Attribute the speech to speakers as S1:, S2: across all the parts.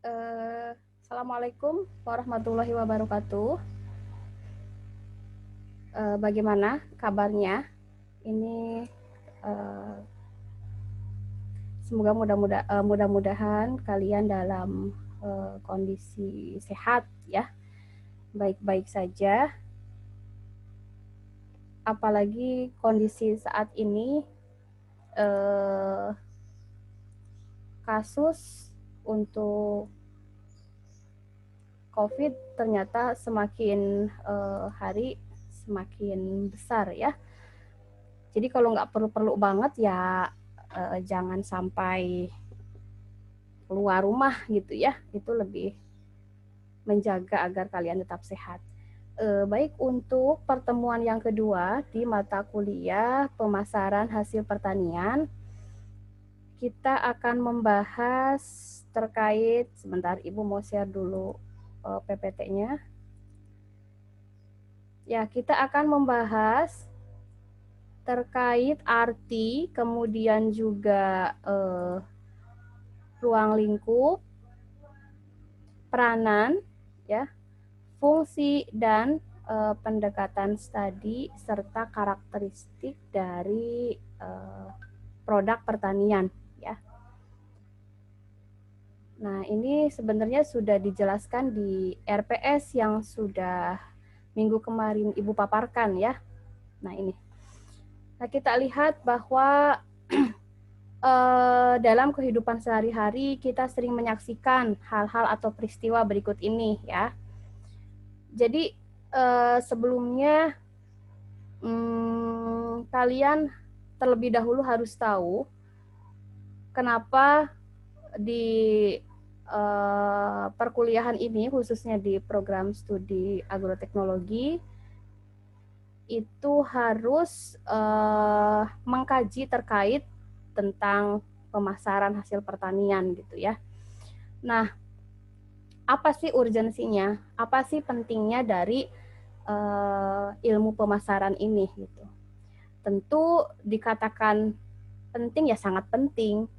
S1: Assalamualaikum warahmatullahi wabarakatuh. Bagaimana kabarnya? Ini eh, semoga mudah-mudahan kalian dalam kondisi sehat ya, baik-baik saja. Apalagi kondisi saat ini kasus untuk COVID ternyata semakin hari semakin besar ya. Jadi kalau nggak perlu-perlu banget ya jangan sampai keluar rumah gitu ya. Itu lebih menjaga agar kalian tetap sehat. Baik, untuk pertemuan yang kedua di mata kuliah pemasaran hasil pertanian, kita akan membahas terkait, sebentar Ibu mau share dulu PPT-nya. Ya, kita akan membahas terkait arti, kemudian juga ruang lingkup, peranan, ya, fungsi dan pendekatan studi serta karakteristik dari produk pertanian, ya. Nah, ini sebenarnya sudah dijelaskan di RPS yang sudah minggu kemarin Ibu paparkan ya. Nah, ini. Nah, kita lihat bahwa dalam kehidupan sehari-hari kita sering menyaksikan hal-hal atau peristiwa berikut ini ya. Jadi sebelumnya kalian terlebih dahulu harus tahu kenapa di perkuliahan ini, khususnya di program studi agroteknologi, itu harus mengkaji terkait tentang pemasaran hasil pertanian gitu ya. Nah, apa sih urgensinya? Apa sih pentingnya dari ilmu pemasaran ini gitu? Tentu dikatakan penting ya sangat penting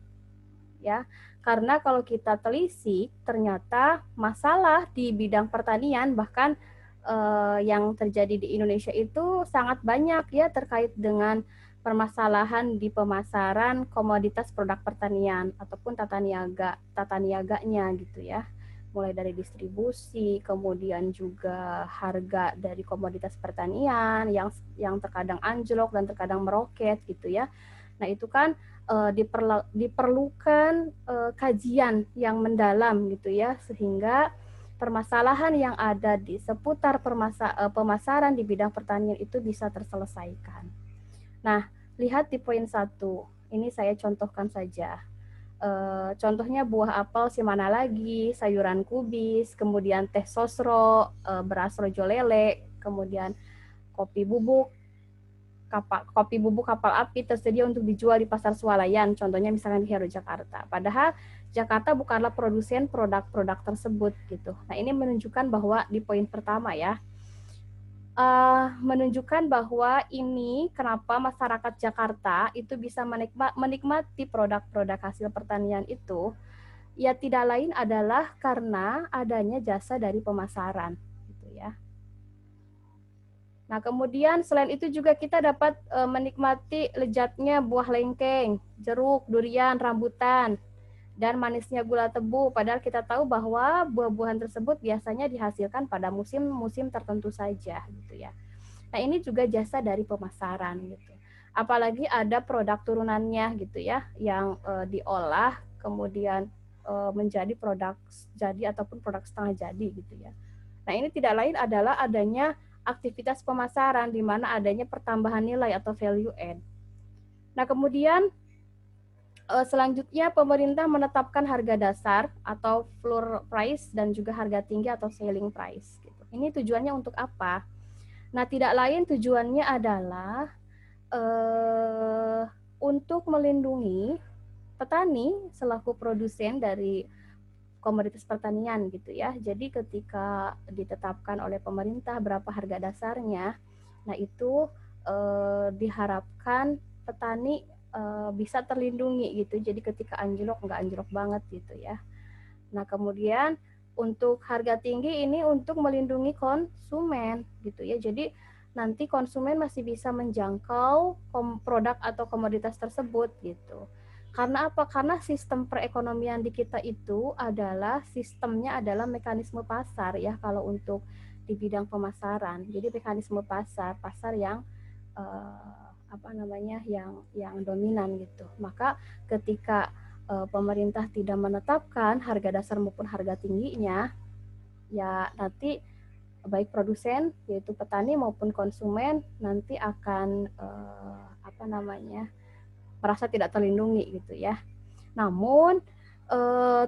S1: ya. Karena kalau kita telisik ternyata masalah di bidang pertanian bahkan yang terjadi di Indonesia itu sangat banyak ya terkait dengan permasalahan di pemasaran komoditas produk pertanian ataupun tata niaganya gitu ya. Mulai dari distribusi, kemudian juga harga dari komoditas pertanian yang terkadang anjlok dan terkadang meroket gitu ya. Nah, itu kan diperlukan kajian yang mendalam gitu ya, sehingga permasalahan yang ada di seputar pemasaran di bidang pertanian itu bisa terselesaikan. Nah, lihat di poin 1. Ini saya contohkan saja. Contohnya buah apel si mana lagi, sayuran kubis, kemudian teh sosro, beras rojo lele, kemudian kopi bubuk, kopi bubuk kapal api tersedia untuk dijual di pasar swalayan, contohnya misalnya di Heru Jakarta. Padahal Jakarta bukanlah produsen produk-produk tersebut gitu. Nah, ini menunjukkan bahwa di poin pertama ya, menunjukkan bahwa ini kenapa masyarakat Jakarta itu bisa menikmati produk-produk hasil pertanian itu, ya tidak lain adalah karena adanya jasa dari pemasaran gitu ya. Nah, kemudian selain itu juga kita dapat menikmati lezatnya buah lengkeng, jeruk, durian, rambutan, dan manisnya gula tebu. Padahal kita tahu bahwa buah-buahan tersebut biasanya dihasilkan pada musim-musim tertentu saja, gitu ya. Nah, ini juga jasa dari pemasaran, gitu. Apalagi ada produk turunannya, gitu ya, yang diolah kemudian menjadi produk jadi ataupun produk setengah jadi, gitu ya. Nah, ini tidak lain adalah adanya aktivitas pemasaran di mana adanya pertambahan nilai atau value add. Nah, kemudian selanjutnya pemerintah menetapkan harga dasar atau floor price dan juga harga tinggi atau ceiling price. Gitu. Ini tujuannya untuk apa? Nah, tidak lain tujuannya adalah untuk melindungi petani selaku produsen dari komoditas pertanian gitu ya. Jadi ketika ditetapkan oleh pemerintah berapa harga dasarnya, nah itu diharapkan petani bisa terlindungi gitu. Jadi ketika anjlok nggak anjlok banget gitu ya. Nah, kemudian untuk harga tinggi ini untuk melindungi konsumen gitu ya. Jadi nanti konsumen masih bisa menjangkau produk atau komoditas tersebut gitu. Karena apa? Karena sistem perekonomian di kita itu adalah sistemnya adalah mekanisme pasar ya kalau untuk di bidang pemasaran. Jadi mekanisme pasar yang yang dominan gitu. Maka ketika pemerintah tidak menetapkan harga dasar maupun harga tingginya, ya nanti baik produsen yaitu petani maupun konsumen nanti akan merasa tidak terlindungi gitu ya. Namun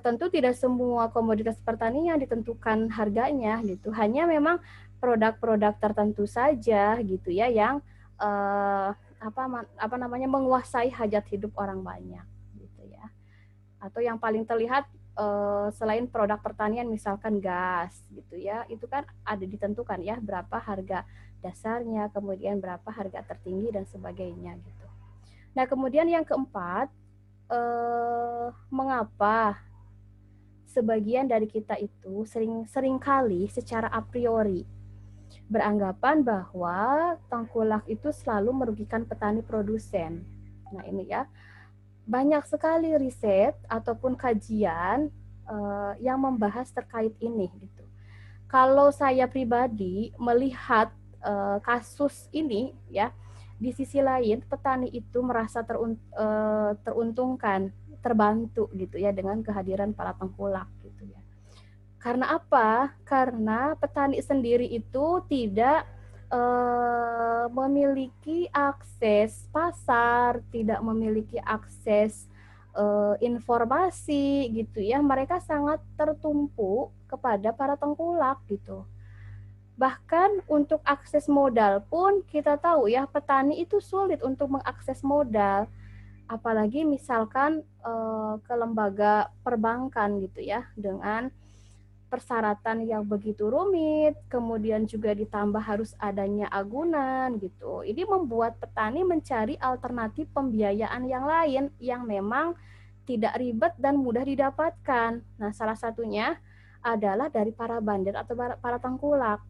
S1: tentu tidak semua komoditas pertanian ditentukan harganya gitu. Hanya memang produk-produk tertentu saja gitu ya yang menguasai hajat hidup orang banyak gitu ya. Atau yang paling terlihat selain produk pertanian misalkan gas gitu ya, itu kan ada ditentukan ya berapa harga dasarnya, kemudian berapa harga tertinggi dan sebagainya gitu. Nah, kemudian yang keempat, mengapa sebagian dari kita itu sering kali secara a priori beranggapan bahwa tengkulak itu selalu merugikan petani produsen. Nah, ini ya. Banyak sekali riset ataupun kajian yang membahas terkait ini gitu. Kalau saya pribadi melihat kasus ini ya, di sisi lain petani itu merasa teruntungkan, terbantu gitu ya dengan kehadiran para tengkulak gitu ya. Karena apa? Karena petani sendiri itu tidak memiliki akses pasar, tidak memiliki akses informasi gitu ya. Mereka sangat tertumpu kepada para tengkulak gitu. Bahkan untuk akses modal pun kita tahu ya, petani itu sulit untuk mengakses modal. Apalagi misalkan ke lembaga perbankan gitu ya, dengan persyaratan yang begitu rumit, kemudian juga ditambah harus adanya agunan gitu. Ini membuat petani mencari alternatif pembiayaan yang lain yang memang tidak ribet dan mudah didapatkan. Nah, salah satunya adalah dari para bandar atau para tengkulak.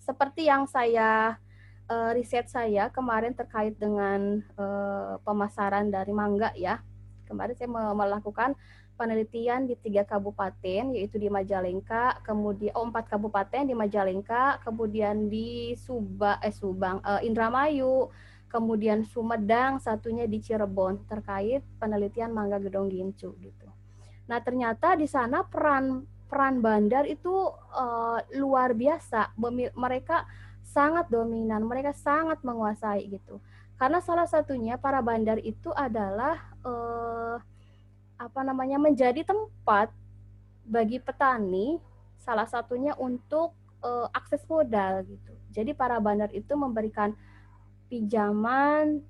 S1: Seperti yang saya riset saya kemarin terkait dengan pemasaran dari mangga ya. Kemarin saya melakukan penelitian di 3 kabupaten, yaitu di Majalengka, kemudian 4 kabupaten di Majalengka, kemudian di Indramayu, kemudian Sumedang, satunya di Cirebon terkait penelitian mangga gedong gincu gitu. Nah, ternyata di sana peran bandar itu luar biasa. Mereka sangat dominan, mereka sangat menguasai gitu. Karena salah satunya para bandar itu adalah menjadi tempat bagi petani, salah satunya untuk akses modal gitu. Jadi para bandar itu memberikan pinjaman,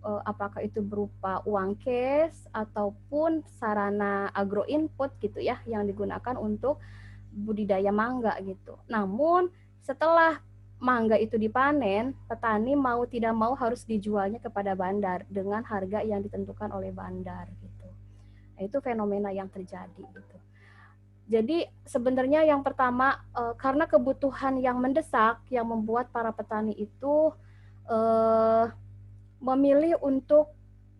S1: apakah itu berupa uang cash ataupun sarana agro input gitu ya, yang digunakan untuk budidaya mangga gitu. Namun setelah mangga itu dipanen, petani mau tidak mau harus dijualnya kepada bandar dengan harga yang ditentukan oleh bandar gitu. Nah, itu fenomena yang terjadi gitu. Jadi sebenarnya yang pertama karena kebutuhan yang mendesak yang membuat para petani itu memilih untuk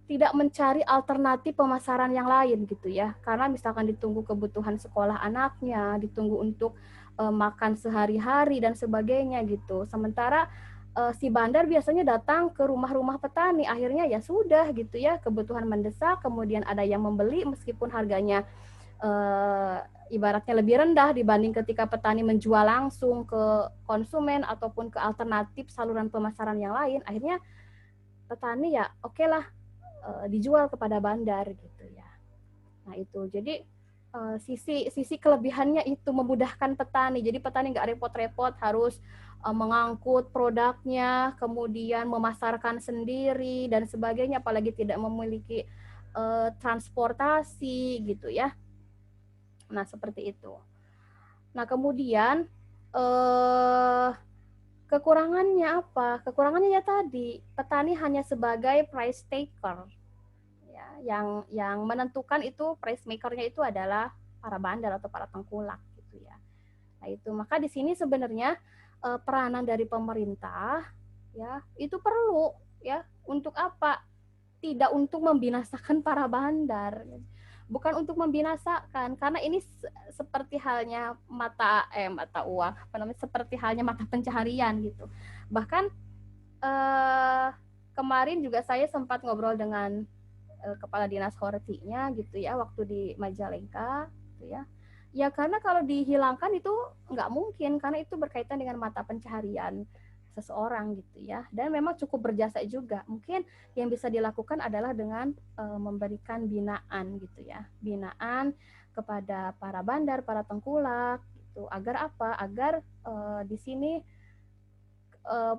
S1: tidak mencari alternatif pemasaran yang lain gitu ya. Karena misalkan ditunggu kebutuhan sekolah anaknya, ditunggu untuk makan sehari-hari dan sebagainya gitu. Sementara si bandar biasanya datang ke rumah-rumah petani, akhirnya ya sudah gitu ya, kebutuhan mendesak, kemudian ada yang membeli meskipun harganya ibaratnya lebih rendah dibanding ketika petani menjual langsung ke konsumen ataupun ke alternatif saluran pemasaran yang lain, akhirnya petani ya oke lah dijual kepada bandar gitu ya. Nah itu jadi sisi kelebihannya itu memudahkan petani. Jadi petani nggak repot-repot harus mengangkut produknya, kemudian memasarkan sendiri dan sebagainya, apalagi tidak memiliki transportasi gitu ya. Nah seperti itu. Nah kemudian kekurangannya apa? Kekurangannya ya tadi, petani hanya sebagai price taker. Ya, yang menentukan itu price maker-nya itu adalah para bandar atau para tengkulak gitu ya. Nah itu, maka di sini sebenarnya peranan dari pemerintah ya itu perlu ya, untuk apa? Tidak untuk membinasakan para bandar, bukan untuk membinasakan, karena ini seperti halnya mata uang, apa namanya, seperti halnya mata pencaharian gitu. Bahkan kemarin juga saya sempat ngobrol dengan kepala dinas hortinya gitu ya, waktu di Majalengka gitu ya. Ya karena kalau dihilangkan itu nggak mungkin, karena itu berkaitan dengan mata pencaharian seseorang gitu ya, dan memang cukup berjasa juga. Mungkin yang bisa dilakukan adalah dengan memberikan binaan gitu ya, binaan kepada para bandar, para tengkulak gitu, agar apa? Agar di sini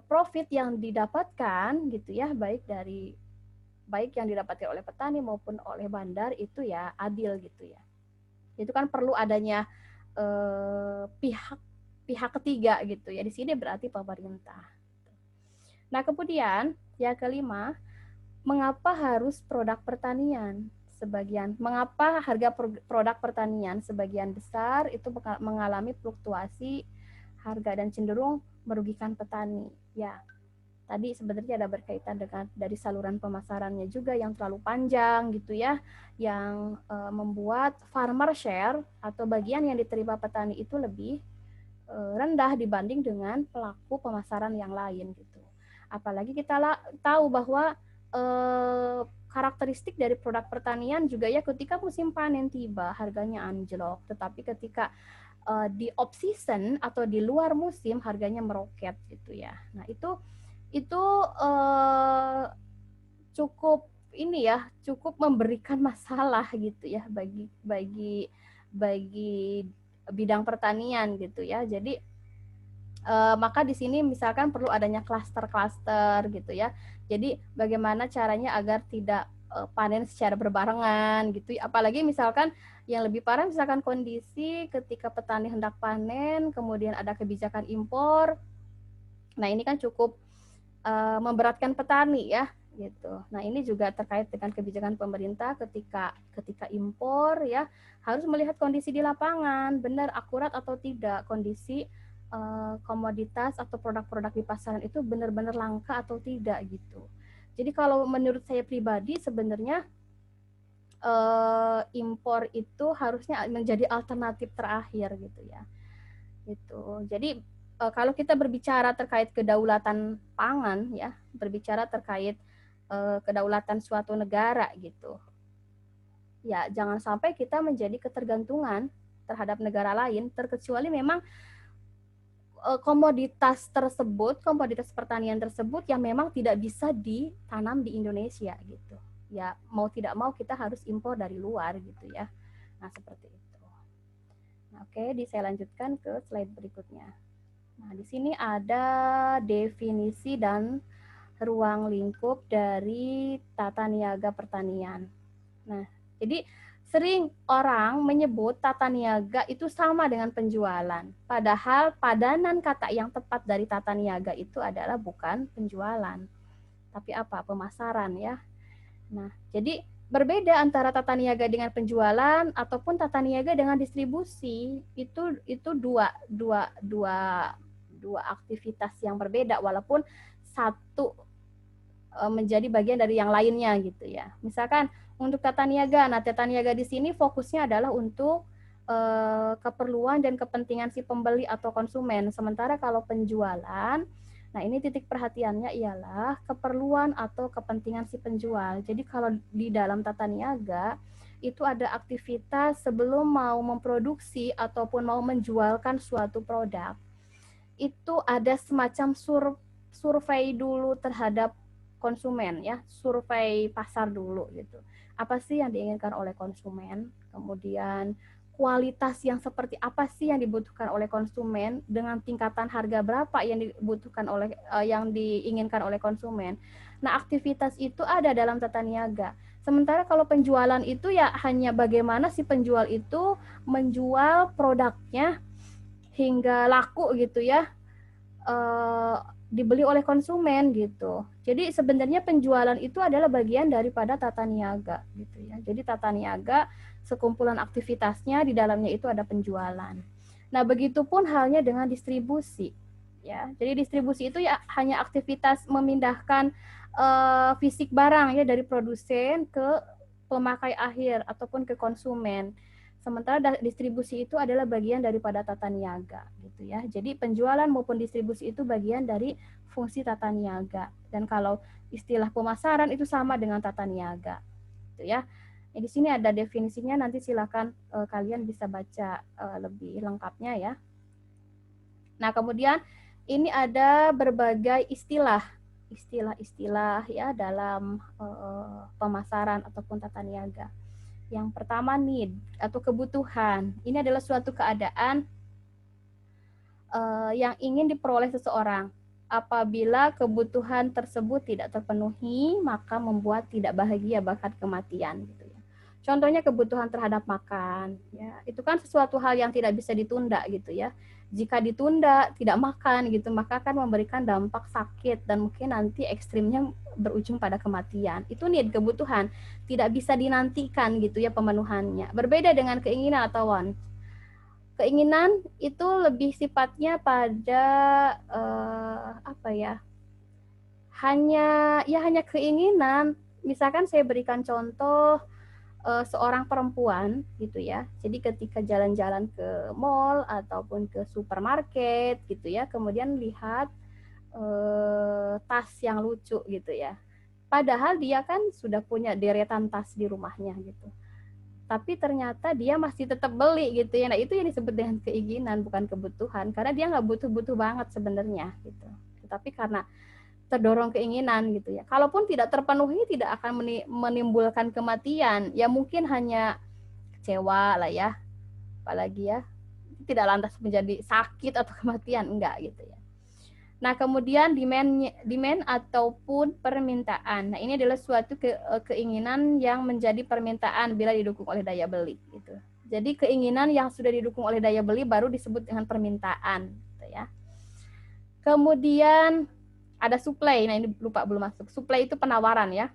S1: profit yang didapatkan gitu ya, baik yang didapatkan oleh petani maupun oleh bandar itu ya adil gitu ya. Itu kan perlu adanya pihak ketiga gitu ya. Di sini berarti pemerintah. Nah, kemudian yang kelima, mengapa harus produk pertanian? Mengapa harga produk pertanian sebagian besar itu mengalami fluktuasi harga dan cenderung merugikan petani? Ya, tadi sebenarnya ada berkaitan dengan dari saluran pemasarannya juga yang terlalu panjang gitu ya, yang membuat farmer share atau bagian yang diterima petani itu lebih rendah dibanding dengan pelaku pemasaran yang lain gitu. Apalagi kita tahu bahwa karakteristik dari produk pertanian juga ya, ketika musim panen tiba harganya anjlok, tetapi ketika di off season atau di luar musim harganya meroket gitu ya. Nah itu cukup ini ya, cukup memberikan masalah gitu ya bagi bidang pertanian gitu ya. Jadi maka di sini misalkan perlu adanya klaster-klaster gitu ya. Jadi bagaimana caranya agar tidak panen secara berbarengan gitu ya. Apalagi misalkan yang lebih parah, misalkan kondisi ketika petani hendak panen kemudian ada kebijakan impor. Nah ini kan cukup memberatkan petani ya gitu. Nah ini juga terkait dengan kebijakan pemerintah ketika impor ya, harus melihat kondisi di lapangan, benar akurat atau tidak kondisi komoditas atau produk-produk di pasaran itu benar-benar langka atau tidak gitu. Jadi kalau menurut saya pribadi sebenarnya impor itu harusnya menjadi alternatif terakhir gitu ya. Gitu. Jadi kalau kita berbicara terkait kedaulatan pangan ya, berbicara terkait kedaulatan suatu negara gitu. Ya, jangan sampai kita menjadi ketergantungan terhadap negara lain, terkecuali memang komoditas pertanian tersebut yang memang tidak bisa ditanam di Indonesia gitu. Ya, mau tidak mau kita harus impor dari luar gitu ya. Nah, seperti itu. Nah, oke, saya lanjutkan ke slide berikutnya. Nah, di sini ada definisi dan ruang lingkup dari tata niaga pertanian. Nah, jadi sering orang menyebut tata niaga itu sama dengan penjualan. Padahal padanan kata yang tepat dari tata niaga itu adalah bukan penjualan, tapi apa? Pemasaran ya. Nah, jadi berbeda antara tata niaga dengan penjualan ataupun tata niaga dengan distribusi. Itu dua aktivitas yang berbeda, walaupun satu menjadi bagian dari yang lainnya gitu ya. Misalkan untuk tata niaga, nah tata niaga di sini fokusnya adalah untuk keperluan dan kepentingan si pembeli atau konsumen. Sementara kalau penjualan, nah ini titik perhatiannya ialah keperluan atau kepentingan si penjual. Jadi kalau di dalam tata niaga itu ada aktivitas sebelum mau memproduksi ataupun mau menjualkan suatu produk. Itu ada semacam survei dulu terhadap konsumen ya, survei pasar dulu gitu. Apa sih yang diinginkan oleh konsumen? Kemudian kualitas yang seperti apa sih yang dibutuhkan oleh konsumen dengan tingkatan harga berapa yang dibutuhkan oleh yang diinginkan oleh konsumen. Nah, aktivitas itu ada dalam tata niaga. Sementara kalau penjualan itu ya hanya bagaimana si penjual itu menjual produknya hingga laku gitu ya. dibeli oleh konsumen gitu. Jadi sebenarnya penjualan itu adalah bagian daripada tata niaga gitu ya. Jadi tata niaga sekumpulan aktivitasnya di dalamnya itu ada penjualan. Nah, begitupun halnya dengan distribusi ya. Jadi distribusi itu ya hanya aktivitas memindahkan fisik barang ya dari produsen ke pemakai akhir ataupun ke konsumen. Sementara distribusi itu adalah bagian daripada tata niaga gitu ya. Jadi penjualan maupun distribusi itu bagian dari fungsi tata niaga. Dan kalau istilah pemasaran itu sama dengan tata niaga gitu ya. Di sini ada definisinya, nanti silakan kalian bisa baca lebih lengkapnya ya. Nah, kemudian ini ada berbagai istilah ya dalam pemasaran ataupun tata niaga. Yang pertama need atau kebutuhan. Ini adalah suatu keadaan yang ingin diperoleh seseorang. Apabila kebutuhan tersebut tidak terpenuhi, maka membuat tidak bahagia bahkan kematian gitu ya. Contohnya kebutuhan terhadap makan, ya itu kan sesuatu hal yang tidak bisa ditunda gitu ya. Jika ditunda tidak makan gitu, maka akan memberikan dampak sakit dan mungkin nanti ekstrimnya berujung pada kematian. Itu need, kebutuhan, tidak bisa dinantikan gitu ya pemenuhannya. Berbeda dengan keinginan atau want. Keinginan itu lebih sifatnya pada apa ya? Hanya keinginan. Misalkan saya berikan contoh seorang perempuan gitu ya. Jadi ketika jalan-jalan ke mall ataupun ke supermarket gitu ya, kemudian lihat tas yang lucu gitu ya. Padahal dia kan sudah punya deretan tas di rumahnya gitu. Tapi ternyata dia masih tetap beli gitu ya. Nah, itu yang disebut dengan keinginan, bukan kebutuhan. Karena dia nggak butuh-butuh banget sebenarnya gitu. Tapi karena terdorong keinginan gitu ya. Kalaupun tidak terpenuhi tidak akan menimbulkan kematian. Ya mungkin hanya kecewa lah ya. Apalagi ya tidak lantas menjadi sakit atau kematian, enggak gitu ya. Nah, kemudian demand ataupun permintaan. Nah, ini adalah suatu keinginan yang menjadi permintaan bila didukung oleh daya beli gitu. Jadi keinginan yang sudah didukung oleh daya beli baru disebut dengan permintaan gitu ya. Kemudian ada supply. Nah, ini lupa belum masuk. Supply itu penawaran ya.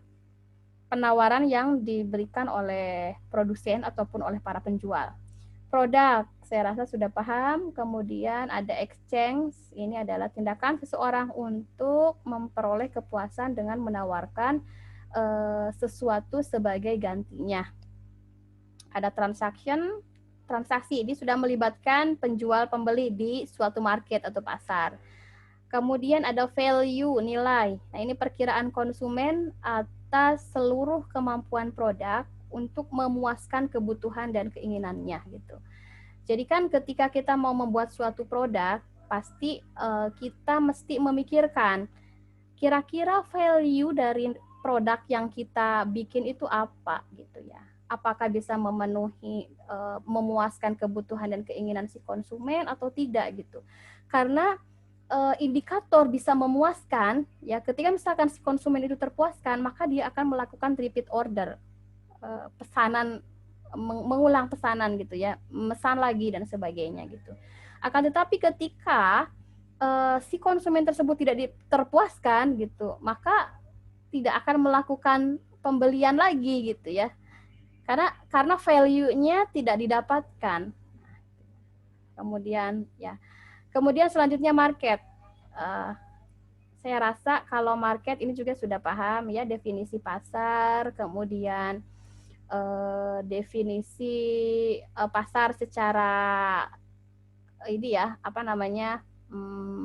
S1: Penawaran yang diberikan oleh produsen ataupun oleh para penjual. Produk, saya rasa sudah paham. Kemudian ada exchange, ini adalah tindakan seseorang untuk memperoleh kepuasan dengan menawarkan sesuatu sebagai gantinya. Ada transaksi ini sudah melibatkan penjual pembeli di suatu market atau pasar. Kemudian ada value, nilai. Nah, ini perkiraan konsumen atas seluruh kemampuan produk untuk memuaskan kebutuhan dan keinginannya gitu. Jadi kan ketika kita mau membuat suatu produk, pasti kita mesti memikirkan kira-kira value dari produk yang kita bikin itu apa gitu ya. Apakah bisa memenuhi, memuaskan kebutuhan dan keinginan si konsumen atau tidak gitu. Karena indikator bisa memuaskan ya ketika misalkan si konsumen itu terpuaskan, maka dia akan melakukan repeat order, pesanan, mengulang pesanan gitu ya, memesan lagi dan sebagainya gitu. Akan tetapi ketika si konsumen tersebut tidak terpuaskan gitu, maka tidak akan melakukan pembelian lagi gitu ya, karena value-nya tidak didapatkan. Kemudian selanjutnya market. Saya rasa kalau market ini juga sudah paham ya, definisi pasar, kemudian definisi pasar secara ini ya,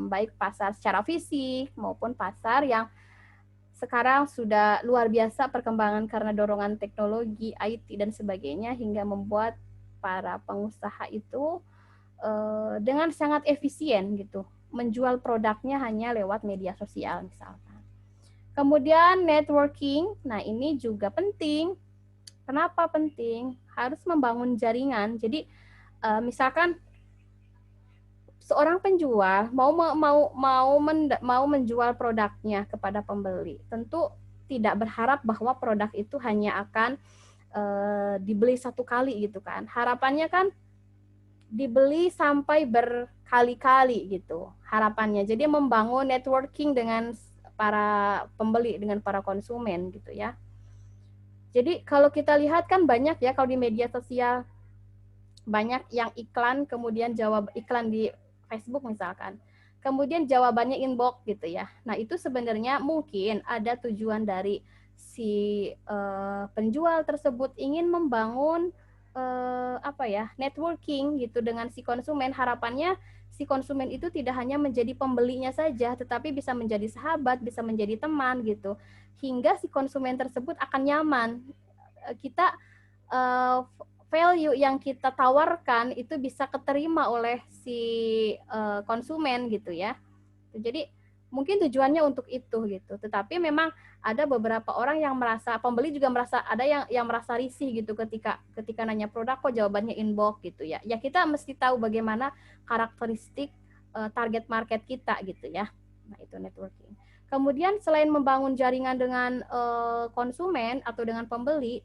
S1: baik pasar secara fisik maupun pasar yang sekarang sudah luar biasa perkembangan karena dorongan teknologi, IT dan sebagainya hingga membuat para pengusaha itu dengan sangat efisien gitu menjual produknya hanya lewat media sosial misalkan. Kemudian networking, nah ini juga penting. Kenapa penting? Harus membangun jaringan. Jadi misalkan seorang penjual mau menjual produknya kepada pembeli, tentu tidak berharap bahwa produk itu hanya akan dibeli satu kali gitu kan. Harapannya kan dibeli sampai berkali-kali gitu harapannya. Jadi membangun networking dengan para pembeli, dengan para konsumen gitu ya. Jadi kalau kita lihat kan banyak ya kalau di media sosial, banyak yang iklan kemudian jawab iklan di Facebook misalkan. Kemudian jawabannya inbox gitu ya. Nah, itu sebenarnya mungkin ada tujuan dari si penjual tersebut ingin membangun networking gitu dengan si konsumen. Harapannya si konsumen itu tidak hanya menjadi pembelinya saja, tetapi bisa menjadi sahabat, bisa menjadi teman gitu. Hingga si konsumen tersebut akan nyaman. Kita value yang kita tawarkan itu bisa keterima oleh si konsumen gitu ya. Jadi mungkin tujuannya untuk itu gitu. Tetapi memang ada beberapa orang yang merasa, pembeli juga merasa, ada yang merasa risih gitu ketika nanya produk kok jawabannya inbox gitu ya. Ya kita mesti tahu bagaimana karakteristik target market kita gitu ya. Nah, itu networking. Kemudian selain membangun jaringan dengan konsumen atau dengan pembeli,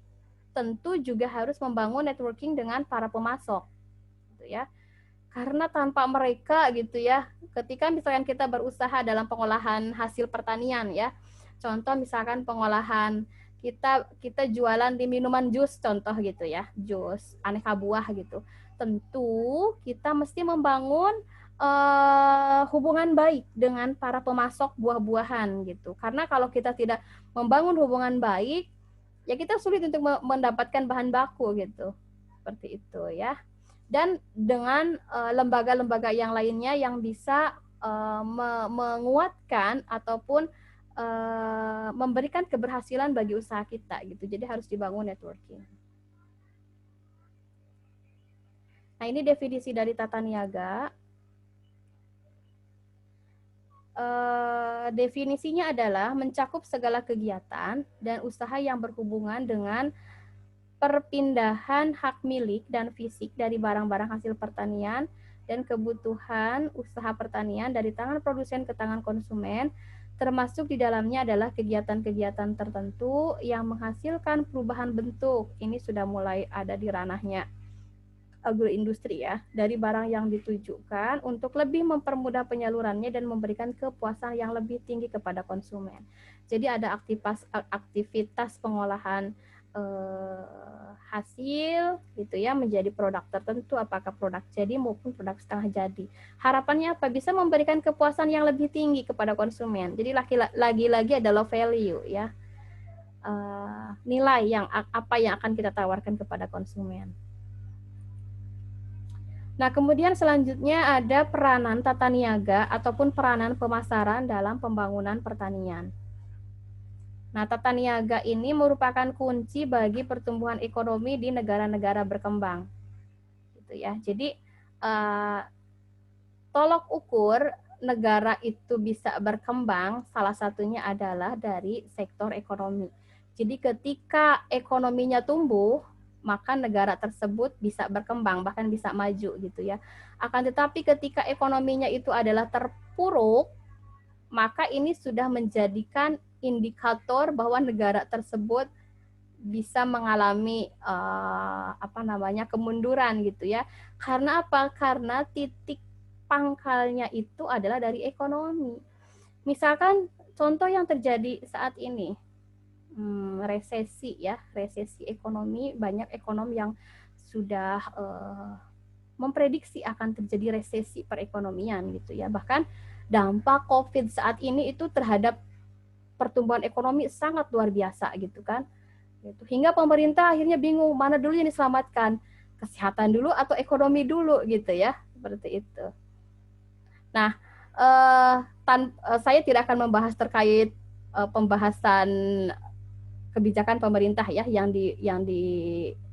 S1: tentu juga harus membangun networking dengan para pemasok gitu ya. Karena tanpa mereka gitu ya, ketika misalkan kita berusaha dalam pengolahan hasil pertanian ya, contoh misalkan pengolahan kita jualan di minuman jus contoh gitu ya, jus aneka buah gitu, tentu kita mesti membangun hubungan baik dengan para pemasok buah-buahan gitu. Karena kalau kita tidak membangun hubungan baik, ya kita sulit untuk mendapatkan bahan baku gitu, seperti itu ya. Dan dengan lembaga-lembaga yang lainnya yang bisa menguatkan ataupun memberikan keberhasilan bagi usaha kita gitu. Jadi harus dibangun networking. Nah, ini definisi dari tata niaga. Definisinya adalah mencakup segala kegiatan dan usaha yang berhubungan dengan perpindahan hak milik dan fisik dari barang-barang hasil pertanian dan kebutuhan usaha pertanian dari tangan produsen ke tangan konsumen, termasuk di dalamnya adalah kegiatan-kegiatan tertentu yang menghasilkan perubahan bentuk. Ini sudah mulai ada di ranahnya agroindustri ya, dari barang yang ditujukan untuk lebih mempermudah penyalurannya dan memberikan kepuasan yang lebih tinggi kepada konsumen. Jadi ada aktivitas pengolahan hasil gitu ya menjadi produk tertentu, apakah produk jadi maupun produk setengah jadi. Harapannya apa? Bisa memberikan kepuasan yang lebih tinggi kepada konsumen. Jadi lagi-lagi adalah value ya, nilai yang apa yang akan kita tawarkan kepada konsumen. Nah, kemudian selanjutnya ada peranan tata niaga ataupun peranan pemasaran dalam pembangunan pertanian. Nah, tata niaga ini merupakan kunci bagi pertumbuhan ekonomi di negara-negara berkembang. Gitu ya. Jadi, tolok ukur negara itu bisa berkembang, salah satunya adalah dari sektor ekonomi. Jadi, ketika ekonominya tumbuh, maka negara tersebut bisa berkembang, bahkan bisa maju gitu ya. Akan tetapi ketika ekonominya itu adalah terpuruk, maka ini sudah menjadikan indikator bahwa negara tersebut bisa mengalami kemunduran gitu ya. Karena apa? Karena titik pangkalnya itu adalah dari ekonomi. Misalkan contoh yang terjadi saat ini, resesi ya, resesi ekonomi, banyak ekonom yang sudah memprediksi akan terjadi resesi perekonomian gitu ya. Bahkan dampak COVID saat ini itu terhadap pertumbuhan ekonomi sangat luar biasa gitu kan. Gitu. Hingga pemerintah akhirnya bingung mana dulu yang diselamatkan, kesehatan dulu atau ekonomi dulu gitu ya, seperti itu. Nah, saya tidak akan membahas terkait pembahasan kebijakan pemerintah ya yang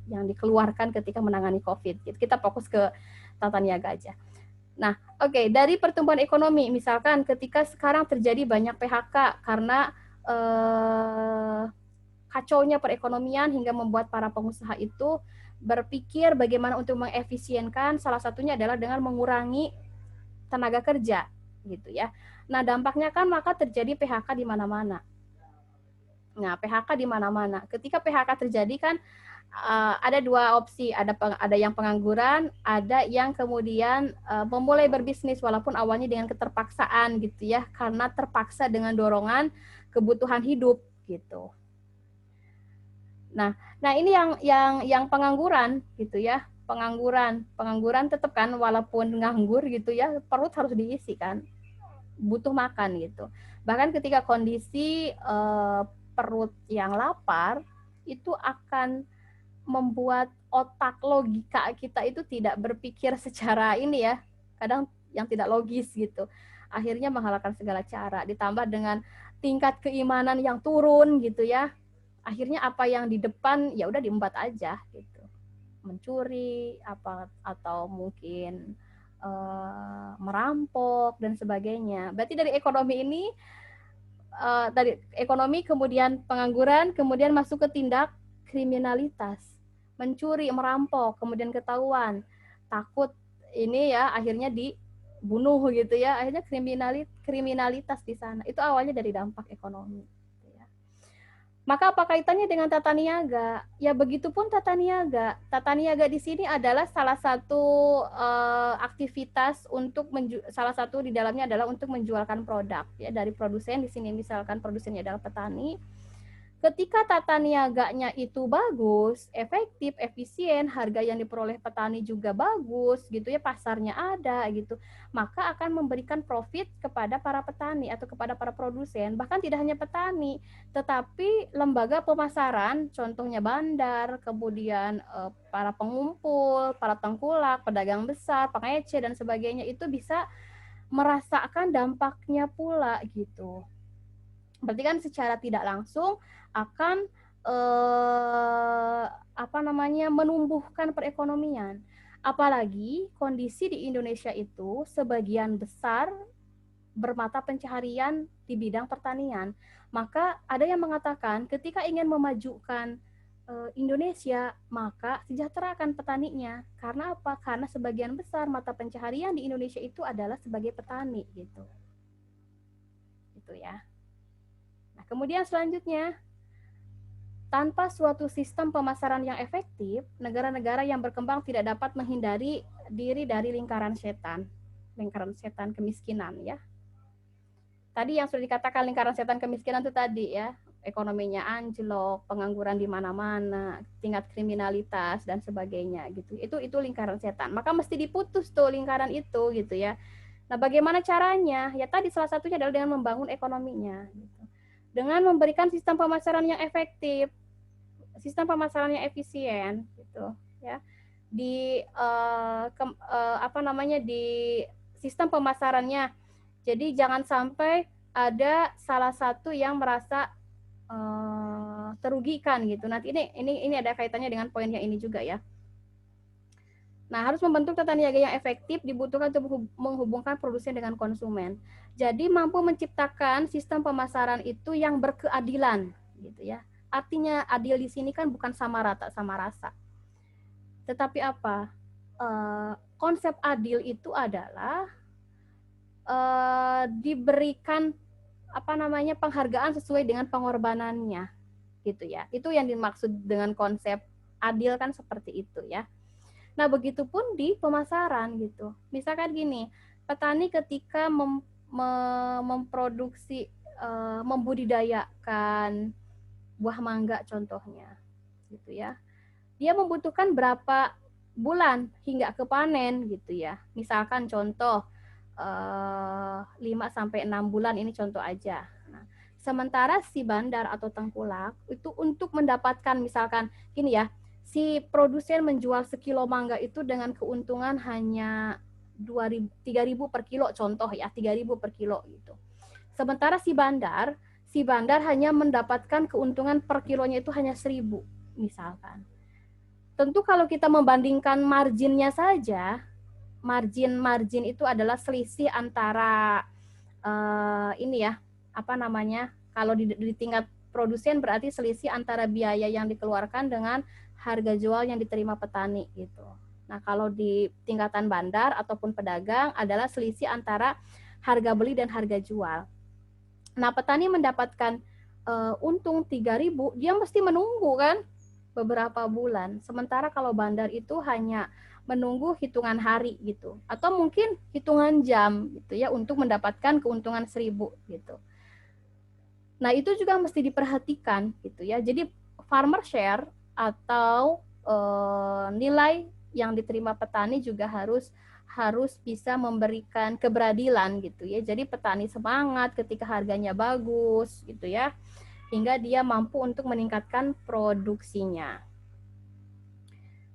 S1: dikeluarkan ketika menangani COVID. Kita fokus ke tata niaga aja. Nah, oke, dari pertumbuhan ekonomi, misalkan ketika sekarang terjadi banyak PHK karena kacaunya perekonomian hingga membuat para pengusaha itu berpikir bagaimana untuk mengefisienkan, salah satunya adalah dengan mengurangi tenaga kerja, gitu ya. Nah, dampaknya kan maka terjadi PHK di mana-mana. Nah, PHK di mana-mana. Ketika PHK terjadi kan ada dua opsi, ada yang pengangguran, ada yang kemudian memulai berbisnis walaupun awalnya dengan keterpaksaan gitu ya, karena terpaksa dengan dorongan kebutuhan hidup gitu. Nah ini yang pengangguran gitu ya, pengangguran tetap kan walaupun nganggur gitu ya, perut harus diisi kan, butuh makan gitu. Bahkan ketika kondisi perut yang lapar itu akan membuat otak logika kita itu tidak berpikir secara ini ya, kadang yang tidak logis gitu. Akhirnya menghalalkan segala cara, ditambah dengan tingkat keimanan yang turun gitu ya. Akhirnya apa yang di depan ya udah diembat aja gitu. Mencuri apa atau mungkin merampok dan sebagainya. Berarti dari ekonomi ini dari ekonomi kemudian pengangguran, kemudian masuk ke tindak kriminalitas, mencuri, merampok, kemudian ketahuan, takut ini ya akhirnya dibunuh gitu ya, akhirnya kriminalitas di sana. Itu awalnya dari dampak ekonomi. Maka apa kaitannya dengan tata niaga? Ya begitupun tata niaga. Tata niaga di sini adalah salah satu aktivitas untuk salah satu di dalamnya adalah untuk menjualkan produk ya dari produsen. Di sini misalkan produsennya adalah petani. Ketika tata niaganya itu bagus, efektif, efisien, harga yang diperoleh petani juga bagus, gitu ya, pasarnya ada, gitu, maka akan memberikan profit kepada para petani atau kepada para produsen. Bahkan tidak hanya petani, tetapi lembaga pemasaran, contohnya bandar, kemudian para pengumpul, para tengkulak, pedagang besar, pengece dan sebagainya itu bisa merasakan dampaknya pula, gitu. Berarti kan secara tidak langsung akan menumbuhkan perekonomian. Apalagi kondisi di Indonesia itu sebagian besar bermata pencaharian di bidang pertanian. Maka ada yang mengatakan ketika ingin memajukan Indonesia, maka sejahterakan petaninya. Karena apa? Karena sebagian besar mata pencaharian di Indonesia itu adalah sebagai petani gitu. Gitu ya. Nah, kemudian selanjutnya, tanpa suatu sistem pemasaran yang efektif, negara-negara yang berkembang tidak dapat menghindari diri dari lingkaran setan kemiskinan ya. Tadi yang sudah dikatakan lingkaran setan kemiskinan itu tadi ya, ekonominya anjlok, pengangguran di mana-mana, tingkat kriminalitas dan sebagainya gitu. Itu lingkaran setan. Maka mesti diputus tuh lingkaran itu gitu ya. Nah, bagaimana caranya? Ya tadi salah satunya adalah dengan membangun ekonominya gitu. Dengan memberikan sistem pemasaran yang efektif, sistem pemasaran yang efisien, gitu, ya. Di di sistem pemasarannya. Jadi jangan sampai ada salah satu yang merasa terugikan gitu. Nanti ini ada kaitannya dengan poin yang ini juga ya. Nah, harus membentuk tata niaga yang efektif dibutuhkan untuk menghubungkan produsen dengan konsumen. Jadi mampu menciptakan sistem pemasaran itu yang berkeadilan, gitu ya. Artinya adil di sini kan bukan sama rata sama rasa. Tetapi apa? Konsep adil itu adalah diberikan penghargaan sesuai dengan pengorbanannya, gitu ya. Itu yang dimaksud dengan konsep adil kan seperti itu ya. Nah, begitupun di pemasaran gitu. Misalkan gini, petani ketika memproduksi, membudidayakan buah mangga contohnya, gitu ya. Dia membutuhkan berapa bulan hingga ke panen gitu ya. Misalkan contoh 5-6 bulan, ini contoh aja. Nah, sementara si bandar atau tengkulak itu untuk mendapatkan misalkan gini ya, si produsen menjual sekilo mangga itu dengan keuntungan hanya 3.000 per kilo contoh ya, 3.000 per kilo gitu. Sementara si bandar hanya mendapatkan keuntungan per kilonya itu hanya 1.000 misalkan. Tentu kalau kita membandingkan marginnya saja, margin itu adalah selisih antara kalau di tingkat produsen berarti selisih antara biaya yang dikeluarkan dengan harga jual yang diterima petani gitu. Nah, kalau di tingkatan bandar ataupun pedagang adalah selisih antara harga beli dan harga jual. Nah, petani mendapatkan untung 3.000, dia mesti menunggu kan? beberapa bulan. Sementara kalau bandar itu hanya menunggu hitungan hari gitu, atau mungkin hitungan jam gitu ya untuk mendapatkan keuntungan 1.000 gitu. Nah, itu juga mesti diperhatikan gitu ya. Jadi farmer share atau nilai yang diterima petani juga harus bisa memberikan keberadilan gitu ya. Jadi petani semangat ketika harganya bagus gitu ya, hingga dia mampu untuk meningkatkan produksinya.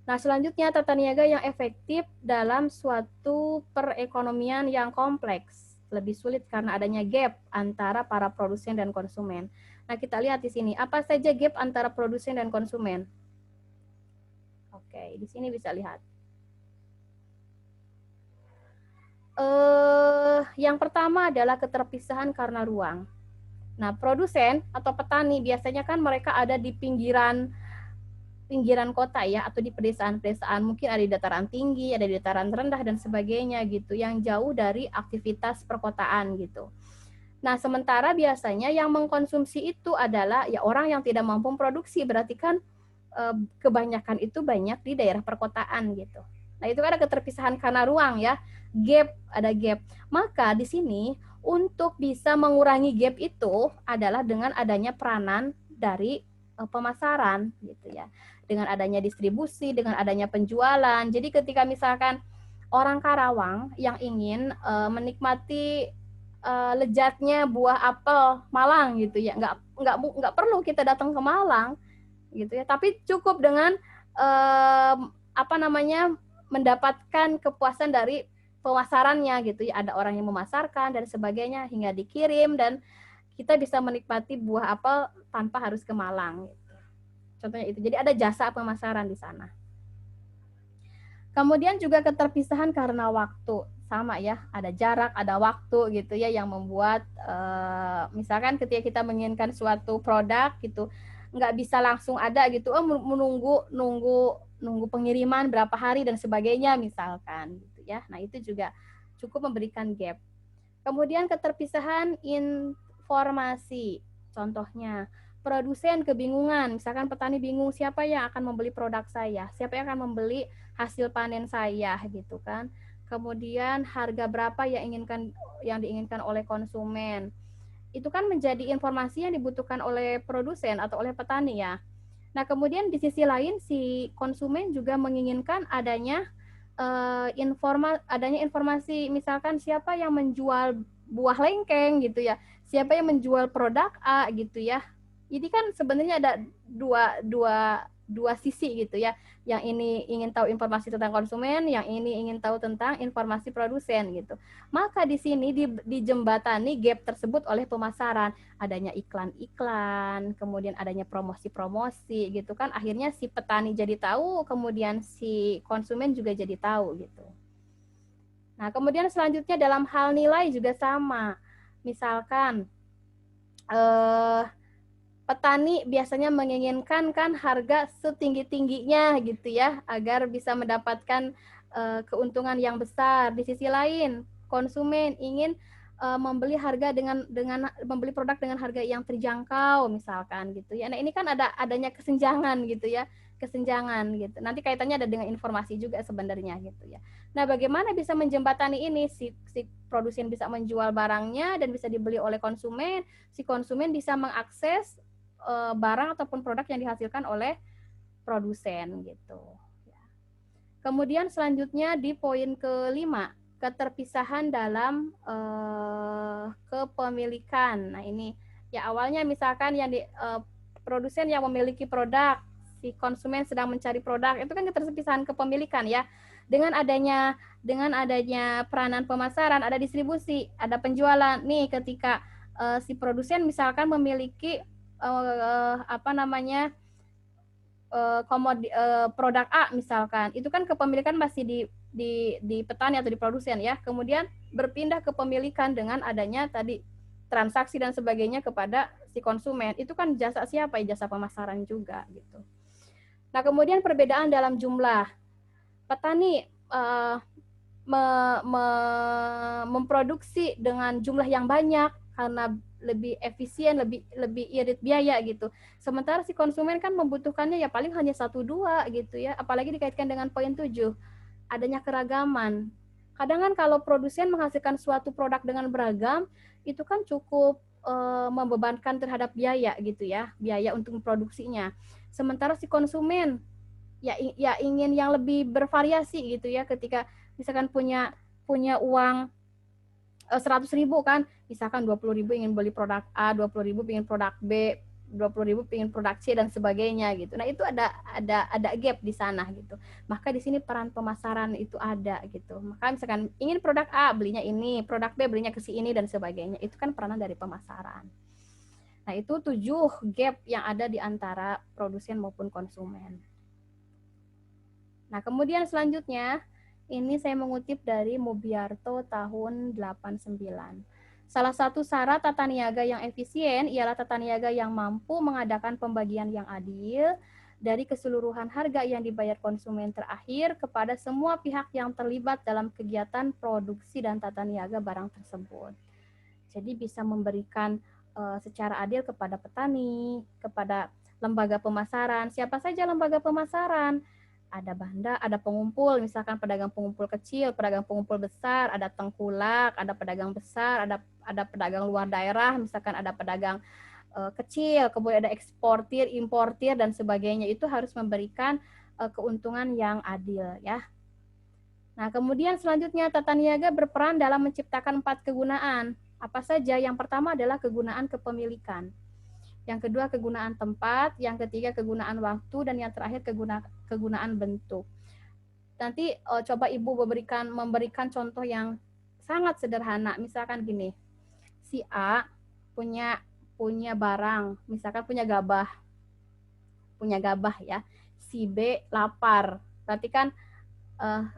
S1: Nah, selanjutnya tata niaga yang efektif dalam suatu perekonomian yang kompleks. Lebih sulit karena adanya gap antara para produsen dan konsumen. Nah, kita lihat di sini, apa saja gap antara produsen dan konsumen? Oke, di sini bisa lihat. Yang pertama adalah keterpisahan karena ruang. Nah, produsen atau petani biasanya kan mereka ada di pinggiran kota ya, atau di pedesaan-pedesaan, mungkin ada di dataran tinggi, ada di dataran rendah dan sebagainya gitu, yang jauh dari aktivitas perkotaan gitu. Nah, sementara biasanya yang mengkonsumsi itu adalah ya orang yang tidak mampu produksi, berarti kan kebanyakan itu banyak di daerah perkotaan gitu. Nah, itu ada keterpisahan karena ruang ya, gap, ada gap. Maka di sini untuk bisa mengurangi gap itu adalah dengan adanya peranan dari pemasaran gitu ya. Dengan adanya distribusi, dengan adanya penjualan. Jadi ketika misalkan orang Karawang yang ingin menikmati lezatnya buah apel Malang gitu ya, nggak perlu kita datang ke Malang gitu ya, tapi cukup dengan mendapatkan kepuasan dari pemasarannya gitu ya, ada orang yang memasarkan dan sebagainya hingga dikirim, dan kita bisa menikmati buah apel tanpa harus ke Malang gitu. Contohnya itu. Jadi ada jasa pemasaran di sana. Kemudian juga keterpisahan karena waktu, sama ya, ada jarak, ada waktu gitu ya, yang membuat misalkan ketika kita menginginkan suatu produk gitu, nggak bisa langsung ada gitu, menunggu pengiriman berapa hari dan sebagainya misalkan gitu ya. Nah, itu juga cukup memberikan gap. Kemudian keterpisahan informasi, contohnya produsen kebingungan, misalkan petani bingung siapa yang akan membeli produk saya, siapa yang akan membeli hasil panen saya gitu kan. Kemudian harga berapa yang diinginkan oleh konsumen. Itu kan menjadi informasi yang dibutuhkan oleh produsen atau oleh petani ya. Nah, kemudian di sisi lain si konsumen juga menginginkan adanya informasi, misalkan siapa yang menjual buah lengkeng gitu ya, siapa yang menjual produk A gitu ya. Jadi kan sebenarnya ada dua sisi gitu ya. Yang ini ingin tahu informasi tentang konsumen, yang ini ingin tahu tentang informasi produsen gitu. Maka di sini dijembatani gap tersebut oleh pemasaran, adanya iklan-iklan, kemudian adanya promosi-promosi gitu kan. Akhirnya si petani jadi tahu, kemudian si konsumen juga jadi tahu gitu. Nah, kemudian selanjutnya dalam hal nilai juga sama. Misalkan petani biasanya menginginkan kan harga setinggi-tingginya gitu ya, agar bisa mendapatkan keuntungan yang besar. Di sisi lain, konsumen ingin membeli membeli produk dengan harga yang terjangkau misalkan gitu ya. Nah, ini kan adanya kesenjangan gitu ya, kesenjangan gitu. Nanti kaitannya ada dengan informasi juga sebenarnya gitu ya. Nah, bagaimana bisa menjembatani ini, si produsen bisa menjual barangnya dan bisa dibeli oleh konsumen, si konsumen bisa mengakses barang ataupun produk yang dihasilkan oleh produsen gitu. Kemudian selanjutnya di poin kelima, keterpisahan dalam kepemilikan. Nah, ini ya awalnya misalkan yang produsen yang memiliki produk, si konsumen sedang mencari produk, itu kan keterpisahan kepemilikan ya. Dengan adanya peranan pemasaran, ada distribusi, ada penjualan. Nih ketika si produsen misalkan memiliki produk A misalkan, itu kan kepemilikan masih di petani atau di produsen ya, kemudian berpindah kepemilikan dengan adanya tadi transaksi dan sebagainya kepada si konsumen, itu kan jasa siapa ya, jasa pemasaran juga gitu. Nah, kemudian perbedaan dalam jumlah, petani memproduksi dengan jumlah yang banyak karena lebih efisien, lebih irit biaya gitu. Sementara si konsumen kan membutuhkannya ya paling hanya 1-2 gitu ya. Apalagi dikaitkan dengan poin 7, adanya keragaman. Kadang kan kalau produsen menghasilkan suatu produk dengan beragam, itu kan cukup membebankan terhadap biaya gitu ya, biaya untuk memproduksinya. Sementara si konsumen ya ingin yang lebih bervariasi gitu ya, ketika misalkan punya uang 100.000 kan, misalkan 20.000 ingin beli produk A, 20.000 ingin produk B, 20.000 ingin produk C dan sebagainya gitu. Nah, itu ada gap di sana gitu. Maka di sini peran pemasaran itu ada gitu. Maka misalkan ingin produk A belinya ini, produk B belinya ke si ini dan sebagainya. Itu kan peranan dari pemasaran. Nah, itu 7 gap yang ada di antara produsen maupun konsumen. Nah, kemudian selanjutnya ini saya mengutip dari Mubiarto tahun 89. Salah satu syarat tata niaga yang efisien ialah tata niaga yang mampu mengadakan pembagian yang adil dari keseluruhan harga yang dibayar konsumen terakhir kepada semua pihak yang terlibat dalam kegiatan produksi dan tata niaga barang tersebut. Jadi bisa memberikan secara adil kepada petani, kepada lembaga pemasaran. Siapa saja lembaga pemasaran? Ada banda, ada pengumpul, misalkan pedagang pengumpul kecil, pedagang pengumpul besar, ada tengkulak, ada pedagang besar, ada pedagang luar daerah, misalkan ada pedagang kecil, kemudian ada eksportir, importir dan sebagainya. Itu harus memberikan keuntungan yang adil ya. Nah, kemudian selanjutnya tata niaga berperan dalam menciptakan 4 kegunaan. Apa saja? Yang pertama adalah kegunaan kepemilikan. Yang kedua kegunaan tempat, yang ketiga kegunaan waktu, dan yang terakhir kegunaan bentuk. Nanti coba Ibu memberikan contoh yang sangat sederhana. Misalkan gini, si A punya barang, misalkan punya gabah ya. Si B lapar. Berarti kan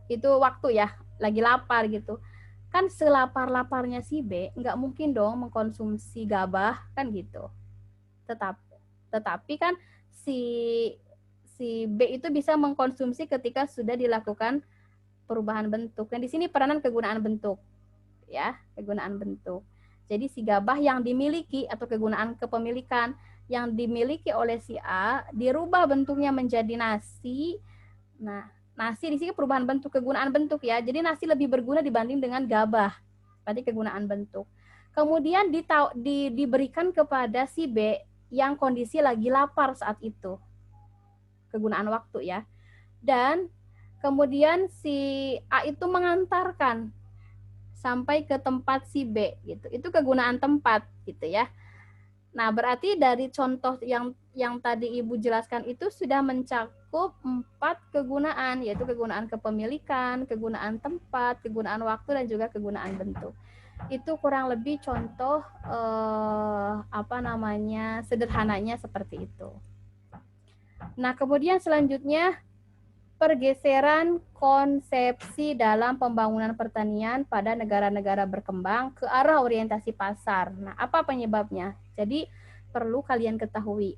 S1: itu waktu ya, lagi lapar gitu. Kan selapar-laparnya si B, nggak mungkin dong mengkonsumsi gabah, kan gitu. Tetapi kan si B itu bisa mengkonsumsi ketika sudah dilakukan perubahan bentuk. Dan di sini peranan kegunaan bentuk, ya, kegunaan bentuk. Jadi si gabah yang dimiliki atau kegunaan kepemilikan yang dimiliki oleh si A dirubah bentuknya menjadi nasi. Nah, nasi di sini perubahan bentuk, kegunaan bentuk ya. Jadi nasi lebih berguna dibanding dengan gabah. Berarti kegunaan bentuk. Kemudian diberikan kepada si B yang kondisi lagi lapar saat itu. Kegunaan waktu ya. Dan kemudian si A itu mengantarkan sampai ke tempat si B gitu. Itu kegunaan tempat gitu ya. Nah, berarti dari contoh yang tadi Ibu jelaskan itu sudah mencakup 4 kegunaan, yaitu kegunaan kepemilikan, kegunaan tempat, kegunaan waktu, dan juga kegunaan bentuk. Itu kurang lebih contoh sederhananya seperti itu. Nah, kemudian selanjutnya pergeseran konsepsi dalam pembangunan pertanian pada negara-negara berkembang ke arah orientasi pasar. Nah, apa penyebabnya? Jadi perlu kalian ketahui.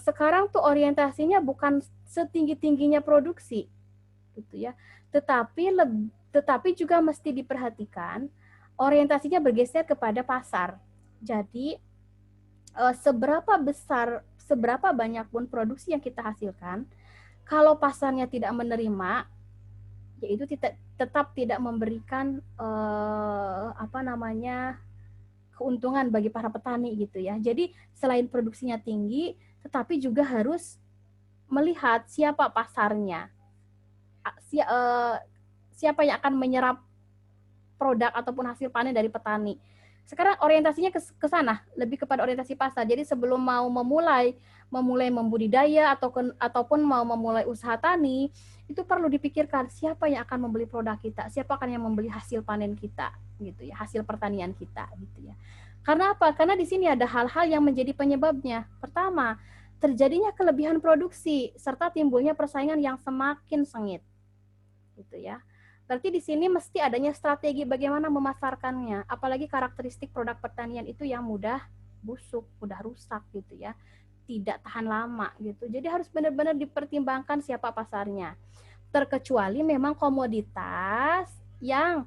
S1: Sekarang tuh orientasinya bukan setinggi-tingginya produksi, gitu ya. Tetapi juga mesti diperhatikan orientasinya bergeser kepada pasar. Jadi seberapa banyak pun produksi yang kita hasilkan, kalau pasarnya tidak menerima, yaitu tetap tidak memberikan keuntungan bagi para petani gitu ya. Jadi selain produksinya tinggi, tetapi juga harus melihat siapa pasarnya, siapa yang akan menyerap produk ataupun hasil panen dari petani. Sekarang orientasinya ke sana, lebih kepada orientasi pasar. Jadi sebelum mau memulai membudidaya ataupun mau memulai usaha tani, itu perlu dipikirkan siapa yang akan membeli produk kita, siapa akan yang membeli hasil panen kita, gitu ya, hasil pertanian kita, gitu ya. Karena apa? Karena di sini ada hal-hal yang menjadi penyebabnya. Pertama, terjadinya kelebihan produksi serta timbulnya persaingan yang semakin sengit, gitu ya. Berarti di sini mesti adanya strategi bagaimana memasarkannya. Apalagi karakteristik produk pertanian itu yang mudah busuk, mudah rusak gitu ya. Tidak tahan lama gitu. Jadi harus benar-benar dipertimbangkan siapa pasarnya. Terkecuali memang komoditas yang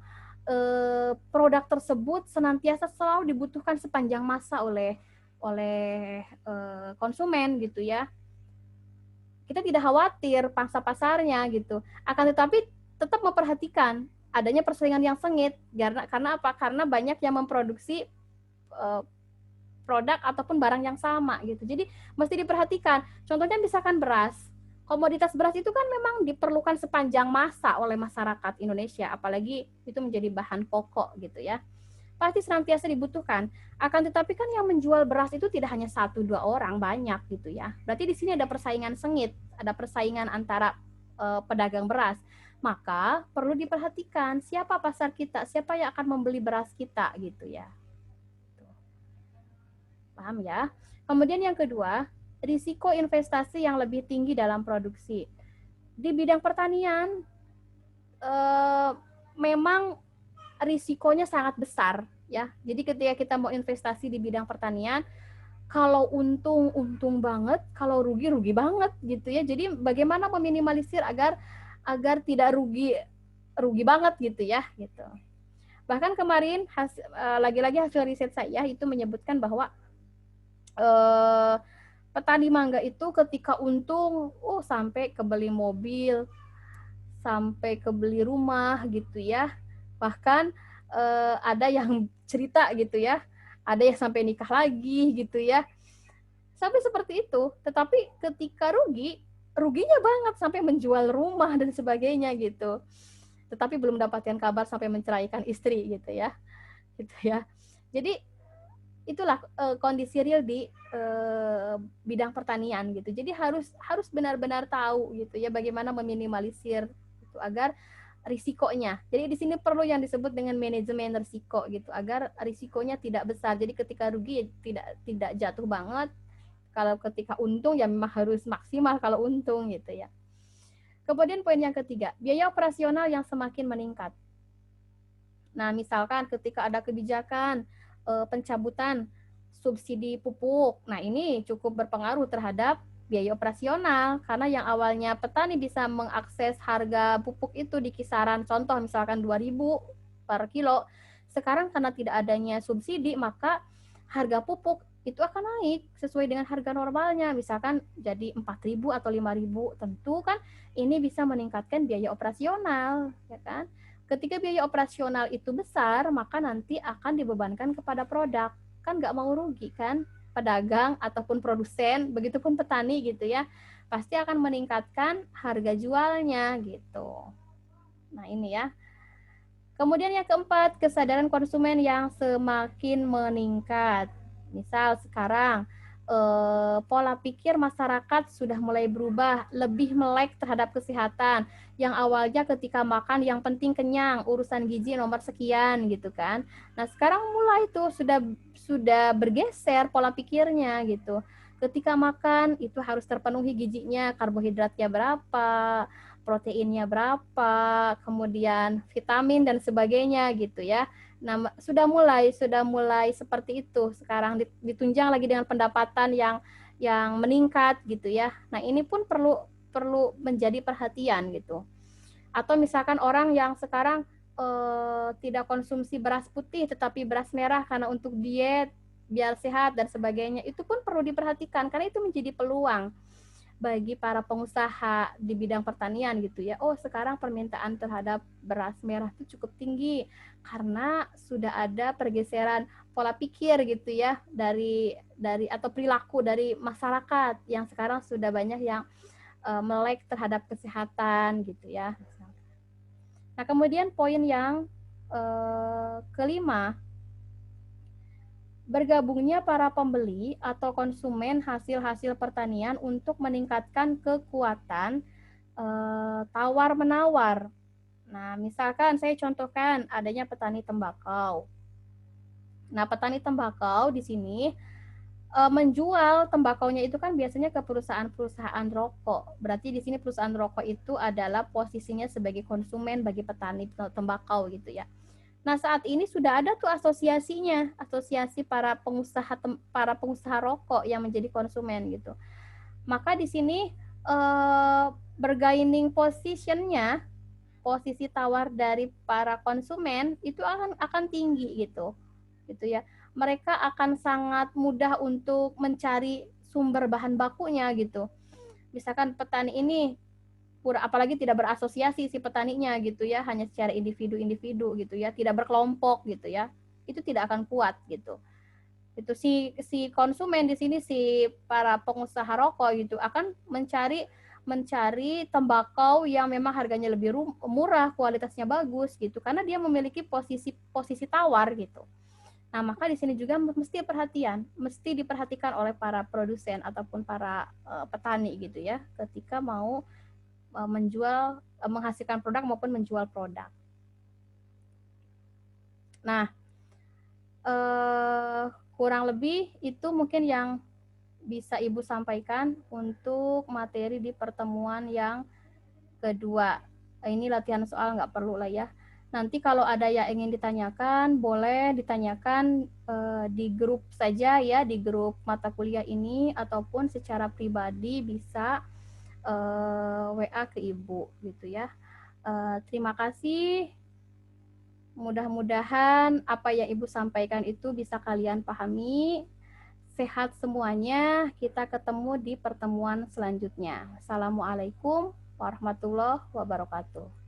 S1: produk tersebut senantiasa selalu dibutuhkan sepanjang masa oleh konsumen gitu ya. Kita tidak khawatir pangsa pasarnya gitu. Akan tetapi tetap memperhatikan adanya persaingan yang sengit. Karena apa? Karena banyak yang memproduksi produk ataupun barang yang sama gitu. Jadi mesti diperhatikan. Contohnya misalkan beras. Komoditas beras itu kan memang diperlukan sepanjang masa oleh masyarakat Indonesia, apalagi itu menjadi bahan pokok gitu ya. Pasti senantiasa dibutuhkan. Akan tetapi kan yang menjual beras itu tidak hanya 1-2 orang, banyak gitu ya. Berarti di sini ada persaingan sengit, ada persaingan antara pedagang beras. Maka perlu diperhatikan siapa pasar kita, siapa yang akan membeli beras kita gitu ya. Paham ya? Kemudian yang kedua, risiko investasi yang lebih tinggi dalam produksi. Di bidang pertanian memang risikonya sangat besar ya. Jadi ketika kita mau investasi di bidang pertanian, kalau untung banget, kalau rugi banget gitu ya. Jadi bagaimana meminimalisir agar tidak rugi banget gitu ya gitu. Bahkan kemarin lagi-lagi hasil riset saya itu menyebutkan bahwa petani mangga itu ketika untung sampai kebeli mobil, sampai kebeli rumah gitu ya. Bahkan ada yang cerita gitu ya, ada yang sampai nikah lagi gitu ya, sampai seperti itu. Tetapi ketika ruginya banget sampai menjual rumah dan sebagainya gitu, tetapi belum dapatkan kabar sampai menceraikan istri gitu ya. Jadi itulah kondisi real di bidang pertanian gitu. Jadi harus benar-benar tahu gitu ya bagaimana meminimalisir itu agar risikonya. Jadi di sini perlu yang disebut dengan manajemen risiko gitu agar risikonya tidak besar. Jadi ketika rugi tidak jatuh banget. Kalau ketika untung ya memang harus maksimal kalau untung gitu ya. Kemudian poin yang ketiga, biaya operasional yang semakin meningkat. Nah, misalkan ketika ada kebijakan pencabutan subsidi pupuk. Nah, ini cukup berpengaruh terhadap biaya operasional karena yang awalnya petani bisa mengakses harga pupuk itu di kisaran contoh misalkan 2.000 per kilo. Sekarang karena tidak adanya subsidi, maka harga pupuk itu akan naik sesuai dengan harga normalnya, misalkan jadi 4.000 atau 5.000. Tentu kan ini bisa meningkatkan biaya operasional, ya kan? Ketika biaya operasional itu besar, maka nanti akan dibebankan kepada produk. Kan nggak mau rugi kan? Pedagang ataupun produsen, begitupun petani gitu ya, pasti akan meningkatkan harga jualnya gitu. Nah ini ya. Kemudian yang keempat, kesadaran konsumen yang semakin meningkat. Misal sekarang pola pikir masyarakat sudah mulai berubah, lebih melek terhadap kesehatan. Yang awalnya ketika makan yang penting kenyang, urusan gizi nomor sekian gitu kan. Nah, sekarang mulai tuh sudah bergeser pola pikirnya gitu. Ketika makan itu harus terpenuhi gizinya, karbohidratnya berapa, proteinnya berapa, kemudian vitamin dan sebagainya gitu ya. Nah, sudah mulai seperti itu. Sekarang ditunjang lagi dengan pendapatan yang meningkat gitu ya. Nah, ini pun perlu menjadi perhatian gitu. Atau misalkan orang yang sekarang tidak konsumsi beras putih tetapi beras merah karena untuk diet, biar sehat dan sebagainya, itu pun perlu diperhatikan karena itu menjadi peluang bagi para pengusaha di bidang pertanian gitu ya. Oh, sekarang permintaan terhadap beras merah itu cukup tinggi karena sudah ada pergeseran pola pikir gitu ya dari atau perilaku dari masyarakat yang sekarang sudah banyak yang melek terhadap kesehatan gitu ya. Nah, kemudian poin yang kelima, bergabungnya para pembeli atau konsumen hasil-hasil pertanian untuk meningkatkan kekuatan tawar-menawar. Nah, misalkan saya contohkan adanya petani tembakau. Nah, petani tembakau di sini menjual tembakaunya itu kan biasanya ke perusahaan-perusahaan rokok. Berarti di sini perusahaan rokok itu adalah posisinya sebagai konsumen bagi petani tembakau gitu ya. Nah, saat ini sudah ada tuh asosiasinya, asosiasi para pengusaha rokok yang menjadi konsumen gitu. Maka di sini bargaining position-nya posisi tawar dari para konsumen itu akan tinggi gitu ya. Mereka akan sangat mudah untuk mencari sumber bahan bakunya gitu. Misalkan petani ini apalagi tidak berasosiasi si petaninya gitu ya, hanya secara individu-individu gitu ya, tidak berkelompok gitu ya, itu tidak akan kuat gitu. Itu si konsumen di sini, si para pengusaha rokok gitu akan mencari tembakau yang memang harganya lebih murah, kualitasnya bagus gitu, karena dia memiliki posisi tawar gitu. Nah, maka di sini juga mesti diperhatikan oleh para produsen ataupun para petani gitu ya, ketika mau menghasilkan produk maupun menjual produk. Nah, kurang lebih itu mungkin yang bisa Ibu sampaikan untuk materi di pertemuan yang kedua. Ini latihan soal, nggak perlu lah ya. Nanti kalau ada yang ingin ditanyakan, boleh ditanyakan di grup saja ya, di grup mata kuliah ini, ataupun secara pribadi bisa WA ke Ibu gitu ya. Terima kasih. Mudah-mudahan apa yang Ibu sampaikan itu bisa kalian pahami. Sehat semuanya. Kita ketemu di pertemuan selanjutnya. Assalamualaikum warahmatullahi wabarakatuh.